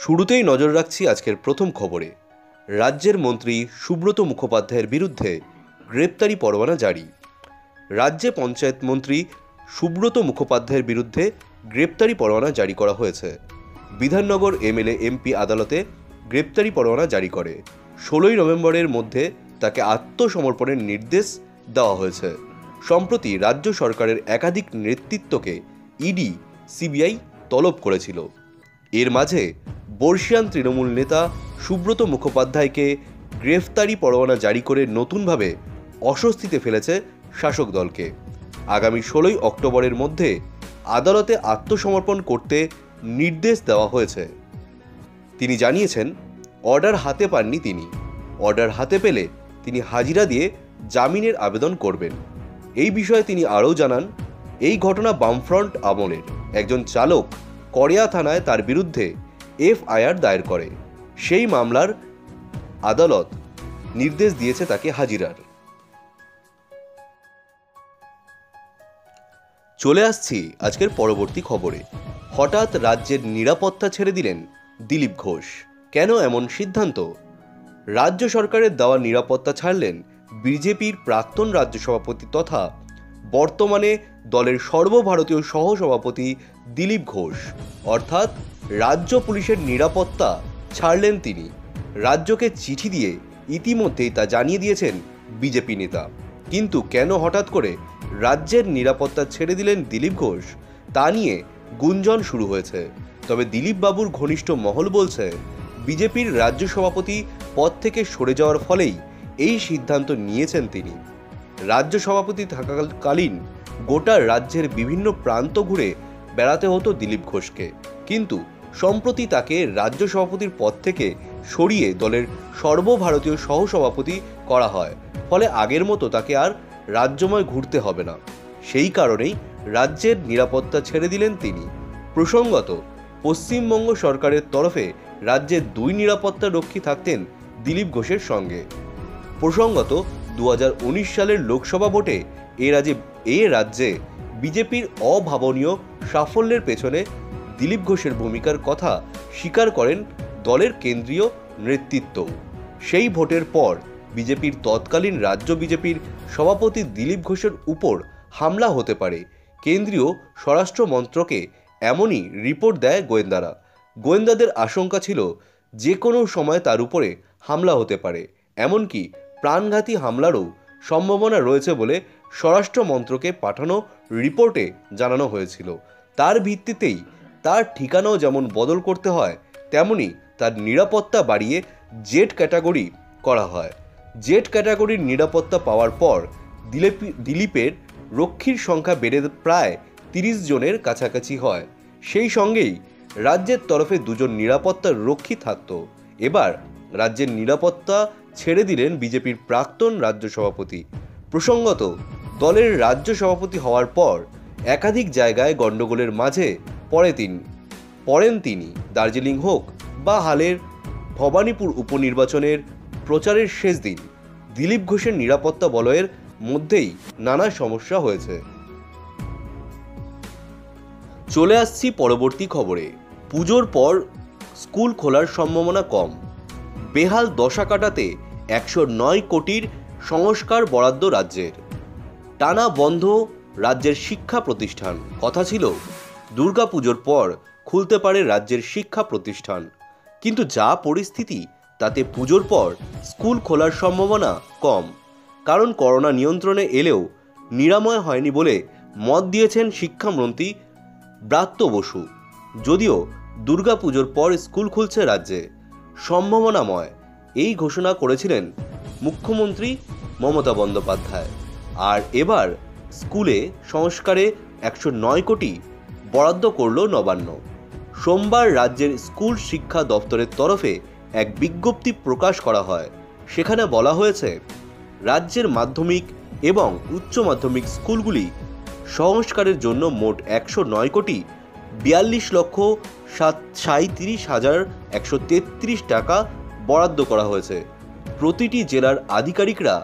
শুরুতেই নজর রাখছি আজকের প্রথম খবরে। রাজ্যের মন্ত্রী সুব্রত মুখোপাধ্যায়ের বিরুদ্ধে গ্রেপ্তারি পরোয়ানা জারি। রাজ্যে পঞ্চায়েত মন্ত্রী সুব্রত মুখোপাধ্যায়ের বিরুদ্ধে গ্রেপ্তারি পরোয়ানা জারি করা হয়েছে। বিধাননগর এমএলএ এমপি আদালতে গ্রেপ্তারি পরোয়ানা জারি করে 16ই নভেম্বরের মধ্যে তাকে আত্মসমর্পণের নির্দেশ দেওয়া হয়েছে। সম্প্রতি রাজ্য সরকারের একাধিক নেতৃত্বকে ইডি সিবিআই তলব করেছিল। এর মাঝে বর্ষিয়ান তৃণমূল নেতা সুব্রত মুখোপাধ্যায়কে গ্রেফতারি পরোয়ানা জারি করে নতুনভাবে অস্বস্তিতে ফেলেছে শাসক দলকে। আগামী 16ই অক্টোবরের মধ্যে আদালতে আত্মসমর্পণ করতে নির্দেশ দেওয়া হয়েছে। তিনি জানিয়েছেন, অর্ডার হাতে পাননি তিনি। অর্ডার হাতে পেলে তিনি হাজিরা দিয়ে জামিনের আবেদন করবেন। এই বিষয়ে তিনি আরও জানান, এই ঘটনা বামফ্রন্ট আমলের একজন চালক কড়িয়া থানায় তার বিরুদ্ধে এফআইআর দায়ের করে। সেই মামলার আদালত নির্দেশ দিয়েছে তাকে হাজিরার। চলে আসছি আজকের পরবর্তী খবরে। হঠাৎ রাজ্যের নিরাপত্তা ছেড়ে দিলেন দিলীপ ঘোষ। কেন এমন সিদ্ধান্ত? রাজ্য সরকারের দেওয়া নিরাপত্তা ছাড়লেন বিজেপির প্রাক্তন রাজ্য সভাপতি তথা বর্তমানে দলের সর্বভারতীয় সহসভাপতি দিলীপ ঘোষ। অর্থাৎ রাজ্য পুলিশের নিরাপত্তা ছাড়লেন তিনি। রাজ্যকে চিঠি দিয়ে ইতিমধ্যেই তা জানিয়ে দিয়েছেন বিজেপি নেতা। কিন্তু কেন হঠাৎ করে রাজ্যের নিরাপত্তা ছেড়ে দিলেন দিলীপ ঘোষ, তা নিয়ে গুঞ্জন শুরু হয়েছে। তবে দিলীপ বাবুর ঘনিষ্ঠ মহল বলছে, বিজেপির রাজ্য সভাপতি পদ থেকে সরে যাওয়ার ফলেই এই সিদ্ধান্ত নিয়েছেন তিনি। রাজ্য সভাপতি থাকাকালীন গোটা রাজ্যের বিভিন্ন প্রান্ত ঘুরে বেড়াতে হতো দিলীপ ঘোষকে, কিন্তু সম্প্রতি তাকে রাজ্য সভাপতির পদ থেকে সরিয়ে দলের সর্বভারতীয় সহসভাপতি করা হয়। ফলে আগের মতো তাকে আর রাজ্যময় ঘুরতে হবে না। সেই কারণেই রাজ্যের নিরাপত্তা ছেড়ে দিলেন তিনি। প্রসঙ্গত, পশ্চিমবঙ্গ সরকারের তরফে রাজ্যের 2 নিরাপত্তা রক্ষী থাকতেন দিলীপ ঘোষের সঙ্গে। প্রসঙ্গত 2019 সালের লোকসভা ভোটে এ রাজ্যে বিজেপির অভাবনীয় সাফল্যের পেছনে দিলীপ ঘোষের ভূমিকার কথা স্বীকার করেন দলের কেন্দ্রীয় নেতৃত্ব। সেই ভোটের পর বিজেপির তৎকালীন রাজ্য বিজেপির সভাপতি দিলীপ ঘোষের উপর হামলা হতে পারে। কেন্দ্রীয় স্বরাষ্ট্র মন্ত্রকে এমনই রিপোর্ট দেয় গোয়েন্দারা। গোয়েন্দাদের আশঙ্কা ছিল যে কোনো সময় তার উপরে হামলা হতে পারে, এমনকি প্রাণঘাতী হামলারও সম্ভাবনা রয়েছে বলে স্বরাষ্ট্র মন্ত্রকে পাঠানো রিপোর্টে জানানো হয়েছিল। তার ভিত্তিতেই তার ঠিকানাও যেমন বদল করতে হয়, তেমনি তার নিরাপত্তা বাড়িয়ে জেড ক্যাটাগরি করা হয়। জেড ক্যাটাগরির নিরাপত্তা পাওয়ার পর দিলীপের রক্ষীর সংখ্যা বেড়ে প্রায় 30 জনের কাছাকাছি হয়। সেই সঙ্গেই রাজ্যের তরফে 2 জন নিরাপত্তার রক্ষী থাকত। এবার রাজ্যের নিরাপত্তা ছেড়ে দিলেন বিজেপির প্রাক্তন রাজ্য সভাপতি। প্রসঙ্গত, দলের রাজ্য সভাপতি হওয়ার পর একাধিক জায়গায় গণ্ডগোলের মাঝে পড়েন তিনি। দার্জিলিং হোক বা হালের ভবানীপুর উপনির্বাচনের প্রচারের শেষ দিন, দিলীপ ঘোষের নিরাপত্তা বলয়ের মধ্যেই নানা সমস্যা হয়েছে। চলে আসছি পরবর্তী খবরে। পুজোর পর স্কুল খোলার সম্ভাবনা কম। বেহাল দশা কাটাতে 109 কোটির সংস্কার বরাদ্দ রাজ্যের। টানা বন্ধ রাজ্যের শিক্ষা প্রতিষ্ঠান। কথা ছিল দুর্গাপুজোর পর খুলতে পারে রাজ্যের শিক্ষা প্রতিষ্ঠান, কিন্তু যা পরিস্থিতি তাতে পুজোর পর স্কুল খোলার সম্ভাবনা কম। কারণ করোনা নিয়ন্ত্রণে এলেও নিরাময় হয়নি বলে মত দিয়েছেন শিক্ষামন্ত্রী ব্রাত্য বসু। যদিও দুর্গাপুজোর পর স্কুল খুলছে রাজ্যে, সম্ভাবনাময় এই ঘোষণা করেছিলেন মুখ্যমন্ত্রী মমতা বন্দ্যোপাধ্যায়। আর এবার স্কুলে সংস্কারে 109 কোটি বরাদ্দ করল নবান্ন। সোমবার রাজ্যের স্কুল শিক্ষা দপ্তরের তরফে এক বিজ্ঞপ্তি প্রকাশ করা হয়। সেখানে বলা হয়েছে, রাজ্যের মাধ্যমিক এবং উচ্চ মাধ্যমিক স্কুলগুলি সংস্কারের জন্য মোট 109 কোটি 42,37,133 টাকা বরাদ্দ করা হয়েছে। প্রতিটি জেলার আধিকারিকরা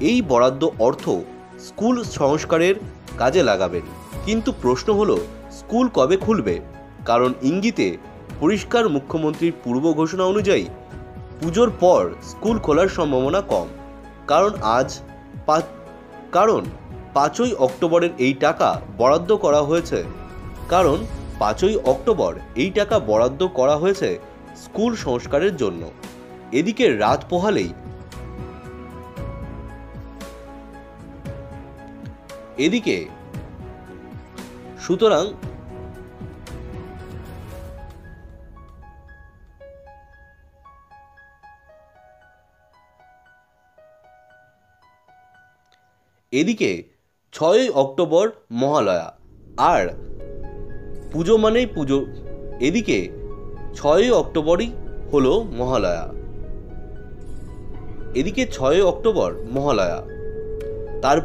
এই বরাদ্দ অর্থ স্কুল সংস্কারের কাজে লাগাবেন। কিন্তু প্রশ্ন হলো, স্কুল কবে খুলবে? কারণ ইঙ্গিতে পরিষ্কার মুখ্যমন্ত্রীর পূর্ব ঘোষণা অনুযায়ী পুজোর পর স্কুল খোলার সম্ভাবনা কম। কারণ 5ই অক্টোবরের এই টাকা বরাদ্দ করা হয়েছে স্কুল সংস্কারের জন্য। এদিকে রাত পোহালেই সুতরাং এদিকে 6ই অক্টোবর মহালয়া, আর পুজো মানেই পুজো। এদিকে 6ই অক্টোবরই হলো মহালয়া। তার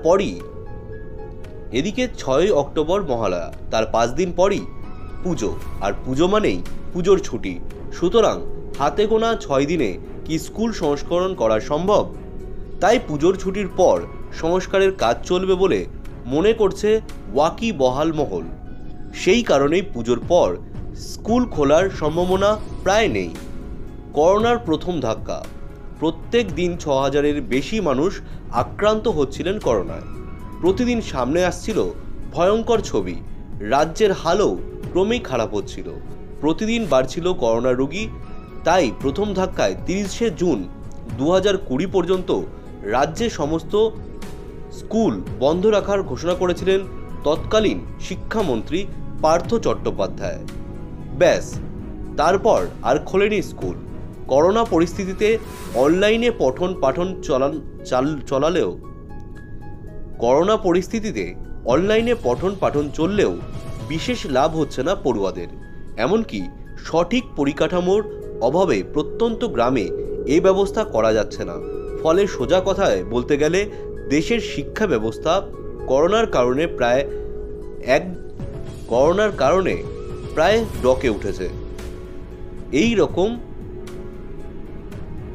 5 দিন পরই পুজো, আর পুজো মানেই পুজোর ছুটি। সুতরাং হাতে গোনা 6 দিনে কি স্কুল সংস্করণ করা সম্ভব? তাই পুজোর ছুটির পর সংস্কারের কাজ চলবে বলে মনে করছে ওয়াকিবহাল মহল। সেই কারণেই পুজোর পর স্কুল খোলার সম্ভাবনা প্রায় নেই। করোনার প্রথম ধাক্কা, প্রত্যেক দিন 6000-এর বেশি মানুষ আক্রান্ত হচ্ছিলেন করোনায়। প্রতিদিন সামনে আসছিল ভয়ঙ্কর ছবি। রাজ্যের হালও ক্রমেই খারাপ হচ্ছিল। প্রতিদিন বাড়ছিল করোনা রোগী। তাই প্রথম ধাক্কায় 30শে জুন 2020 পর্যন্ত রাজ্যে সমস্ত স্কুল বন্ধ রাখার ঘোষণা করেছিলেন তৎকালীন শিক্ষামন্ত্রী পার্থ চট্টোপাধ্যায়। ব্যাস, তারপর আর খোলেনি স্কুল। করোনা পরিস্থিতিতে অনলাইনে পঠন পাঠন চললেও বিশেষ লাভ হচ্ছে না পড়ুয়াদের। এমনকি সঠিক পরিকাঠামোর অভাবে প্রত্যন্ত গ্রামে এই ব্যবস্থা করা যাচ্ছে না। ফলে সোজা কথায় বলতে গেলে দেশের শিক্ষা ব্যবস্থা করোনার কারণে প্রায় ডকে উঠেছে।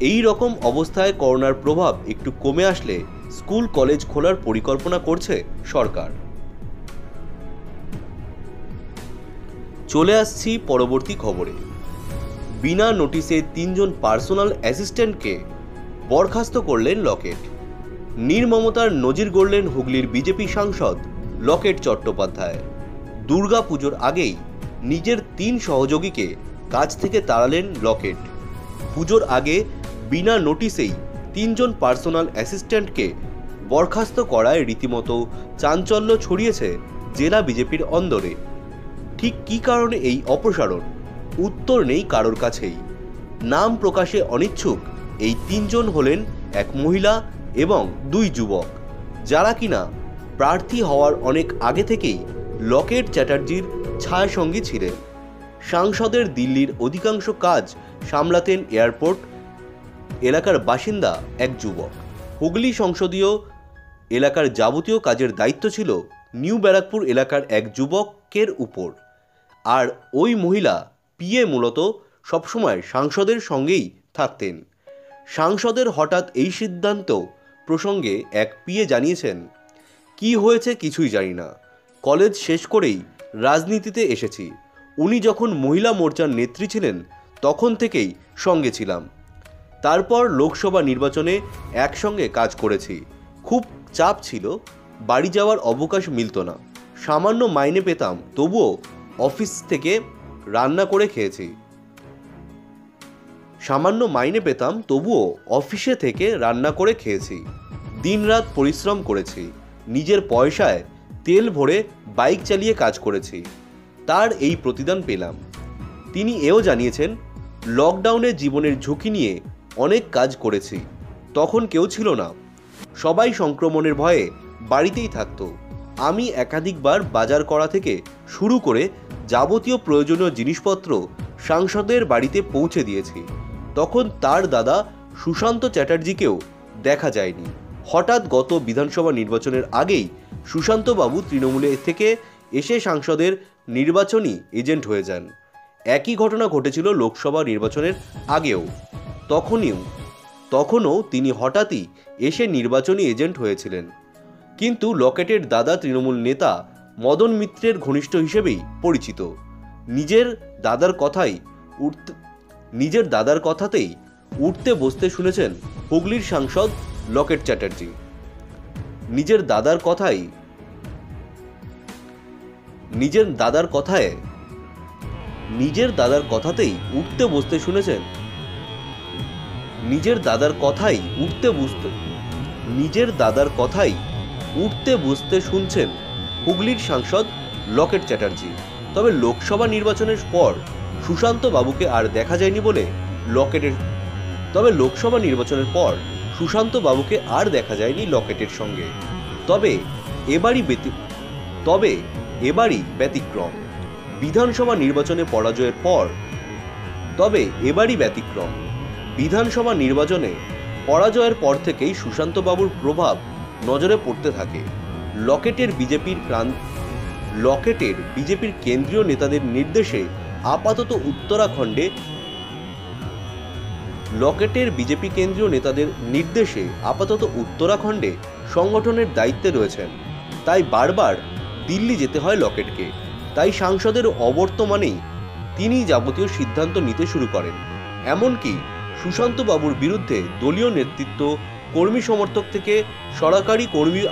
এই রকম অবস্থায় করোনার প্রভাব একটু কমে আসলে স্কুল কলেজ খোলার পরিকল্পনা করছে সরকার। চলে আসছি পরবর্তী খবরে। বিনা নোটিশে 3 জন পার্সোনাল অ্যাসিস্ট্যান্টকে বরখাস্ত করলেন লকেট। নির্মমতার নজির গড়লেন হুগলির বিজেপি সাংসদ লকেট চট্টোপাধ্যায়। দুর্গা পুজোর আগেই নিজের 3 সহযোগীকে কাজ থেকে তাড়ালেন লকেট। পুজোর আগে বিনা নোটিশেই 3 জন পার্সোনাল অ্যাসিস্ট্যান্টকে বরখাস্ত করায় রীতিমতো চাঞ্চল্য ছড়িয়েছে জেলা বিজেপির অন্দরে। ঠিক কী কারণে এই অপসারণ? উত্তর নেই কারোর কাছেই। নাম প্রকাশে অনিচ্ছুক এই 3 জন হলেন এক মহিলা এবং 2 যুবক, যারা কিনা প্রার্থী হওয়ার অনেক আগে থেকেই লকেট চ্যাটার্জির ছায়াসঙ্গী ছিলেন। সাংসদের দিল্লির অধিকাংশ কাজ সামলাতেন এয়ারপোর্ট এলাকার বাসিন্দা এক যুবক। হুগলি সংসদীয় এলাকার যাবতীয় কাজের দায়িত্ব ছিল নিউ ব্যারাকপুর এলাকার এক যুবকের উপর। আর ওই মহিলা পিএ মূলত সবসময় সাংসদের সঙ্গেই থাকতেন। সাংসদের হঠাৎ এই সিদ্ধান্ত প্রসঙ্গে এক পিএ জানিয়েছেন, কি হয়েছে কিছুই জানি না, কলেজ শেষ করেই রাজনীতিতে এসেছি। উনি যখন মহিলা মোর্চার নেত্রী ছিলেন তখন থেকেই সঙ্গে ছিলাম। তারপর লোকসভা নির্বাচনে একসঙ্গে কাজ করেছি। খুব চাপ ছিল, বাড়ি যাওয়ার অবকাশ মিলত না। সামান্য মাইনে পেতাম, তবুও অফিসে থেকে রান্না করে খেয়েছি। দিনরাত পরিশ্রম করেছি। নিজের পয়সায় তেল ভরে বাইক চালিয়ে কাজ করেছি। তার এই প্রতিদান পেলাম। তিনি এও জানিয়েছেন, লকডাউনে জীবনের ঝুঁকি নিয়ে অনেক কাজ করেছি। তখন কেউ ছিল না, সবাই সংক্রমণের ভয়ে বাড়িতেই থাকতো। আমি একাধিকবার বাজার করা থেকে শুরু করে যাবতীয় প্রয়োজনীয় জিনিসপত্র সাংসদের বাড়িতে পৌঁছে দিয়েছি। তখন তার দাদা সুশান্ত চ্যাটার্জিকেও দেখা যায়নি। হঠাৎ গত বিধানসভা নির্বাচনের আগেই সুশান্তবাবু তৃণমূলে থেকে এসে সাংসদের নির্বাচনী এজেন্ট হয়ে যান। একই ঘটনা ঘটেছিল লোকসভা নির্বাচনের আগেও। তখনও তিনি হঠাৎই এসে নির্বাচনী এজেন্ট হয়েছিলেন। কিন্তু লকেটের দাদা তৃণমূল নেতা মদন মিত্রের ঘনিষ্ঠ হিসেবেই পরিচিত। নিজের দাদার কথাই নিজের দাদার কথাতেই উঠতে বসতে শুনেছেন হুগলির সাংসদ লকেট চ্যাটার্জি। নিজের দাদার কথাতেই উঠতে বসতে শুনছেন হুগলির সাংসদ লকেট চ্যাটার্জি। তবে লোকসভা নির্বাচনের পর সুশান্ত বাবুকে আর দেখা যায়নি লকেটের সঙ্গে। তবে এবারই ব্যতিক্রম। বিধানসভা নির্বাচনে পরাজয়ের পর থেকেই সুশান্ত বাবুর প্রভাব নজরে পড়তে থাকে। লকেটের বিজেপির কেন্দ্রীয় নেতাদের নির্দেশে আপাতত উত্তরাখণ্ডে সংগঠনের দায়িত্বে রয়েছেন। তাই বারবার দিল্লি যেতে হয় লকেটকে। তাই সাংসদের অবর্তমানেই তিনি যাবতীয় সিদ্ধান্ত নিতে শুরু করেন। এমনকি সুশান্ত বাবুর বিরুদ্ধে দলীয় নেতৃত্ব, কর্মী সমর্থক থেকে সরকারি কর্মী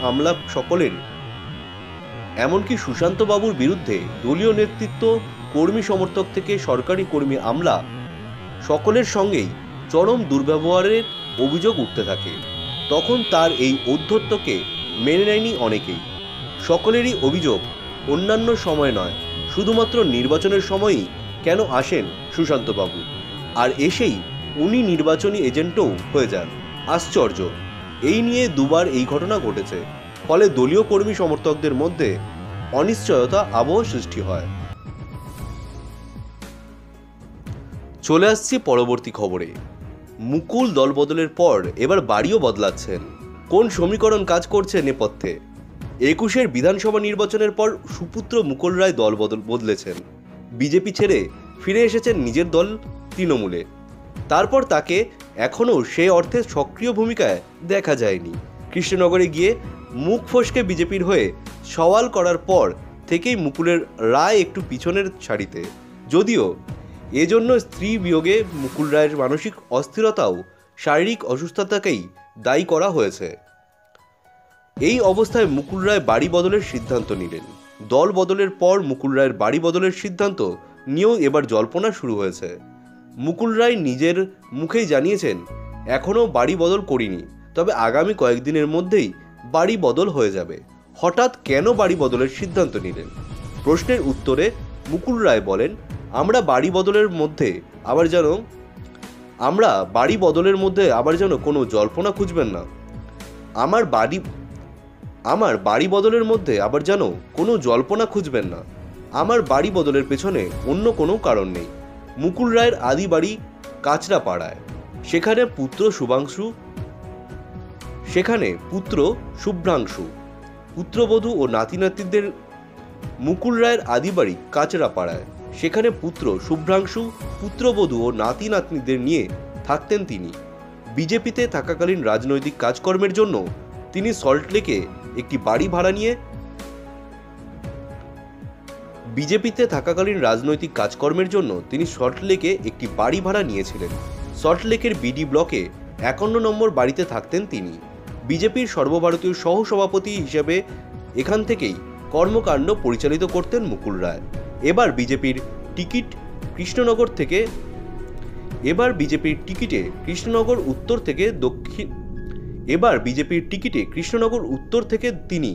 আমলা সকলের সঙ্গেই চরম দুর্ব্যবহারের অভিযোগ উঠতে থাকে। তখন তার এই ঔদ্ধত্যকে মেনে নেয়নি অনেকেই। সকলেরই অভিযোগ, অন্যান্য সময় নয়, শুধুমাত্র নির্বাচনের সময়ই কেন আসেন সুশান্ত বাবু, আর এসেই উনি নির্বাচনী এজেন্টও হয়ে যান। আশ্চর্য! এই নিয়ে দুবার এই ঘটনা ঘটেছে। ফলে দলীয় কর্মী সমর্থকদের মধ্যে অনিশ্চয়তা আবহ সৃষ্টি হয়। চলে আসছি পরবর্তী খবরে। মুকুল দল বদলের পর এবার বাড়িও বদলাচ্ছেন। কোন সমীকরণ কাজ করছে নেপথ্যে? 21-এর বিধানসভা নির্বাচনের পর সুপুত্র মুকুল রায় দল বদলেছেন। বিজেপি ছেড়ে ফিরে এসেছেন নিজের দল তৃণমূলে। তারপর তাকে এখনও সে অর্থে সক্রিয় ভূমিকায় দেখা যায়নি। কৃষ্ণনগরে গিয়ে মুখ ফসকে বিজেপির হয়ে সওয়াল করার পর থেকেই মুকুলের রায় একটু পিছনের সারিতে। যদিও এজন্য স্ত্রী বিয়োগে মুকুল রায়ের মানসিক অস্থিরতা ও শারীরিক অসুস্থতাকেই দায়ী করা হয়েছে। এই অবস্থায় মুকুল রায় বাড়ি বদলের সিদ্ধান্ত নিলেন। দল বদলের পর মুকুল রায়ের বাড়ি বদলের সিদ্ধান্ত নিয়েও এবার জল্পনা শুরু হয়েছে। মুকুল রায় নিজের মুখেই জানিয়েছেন, এখনও বাড়ি বদল করিনি, তবে আগামী কয়েকদিনের মধ্যেই বাড়ি বদল হয়ে যাবে। হঠাৎ কেন বাড়ি বদলের সিদ্ধান্ত নিলেন? প্রশ্নের উত্তরে মুকুল রায় বলেন, আমরা বাড়ি বদলের মধ্যে আবার যেন কোনো জল্পনা খুঁজবেন না। আমার বাড়ি বদলের পেছনে অন্য কোনো কারণ নেই। মুকুল রায়ের আদি বাড়ি কাঁচরাপাড়ায়। সেখানে শুভ্রাংশু পুত্রবধূ ও নাতি নাতনিদের মুকুল রায়ের আদি বাড়ি কাঁচরাপাড়ায়। সেখানে শুভ্রাংশু পুত্রবধূ ও নাতি নাতনিদের নিয়ে থাকতেন তিনি। বিজেপিতে থাকাকালীন রাজনৈতিক কাজকর্মের জন্য তিনি সল্টলেকে একটি বাড়ি ভাড়া নিয়েছিলেন। সল্টলেকের বিডি ব্লকে 51 নম্বর বাড়িতে থাকতেন তিনি। বিজেপির সর্বভারতীয় সহসভাপতি হিসেবে এখান থেকেই কর্মকাণ্ড পরিচালিত করতেন মুকুল রায়। এবার বিজেপির টিকিটে কৃষ্ণনগর উত্তর থেকে তিনি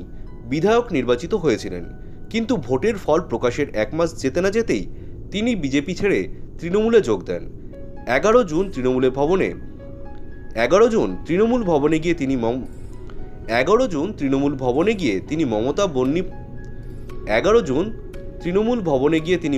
বিধায়ক নির্বাচিত হয়েছিলেন। কিন্তু ভোটের ফল প্রকাশের 1 মাস যেতে না যেতেই তিনি বিজেপি ছেড়ে তৃণমূলে যোগ দেন। 11 জুন তৃণমূল ভবনে গিয়ে তিনি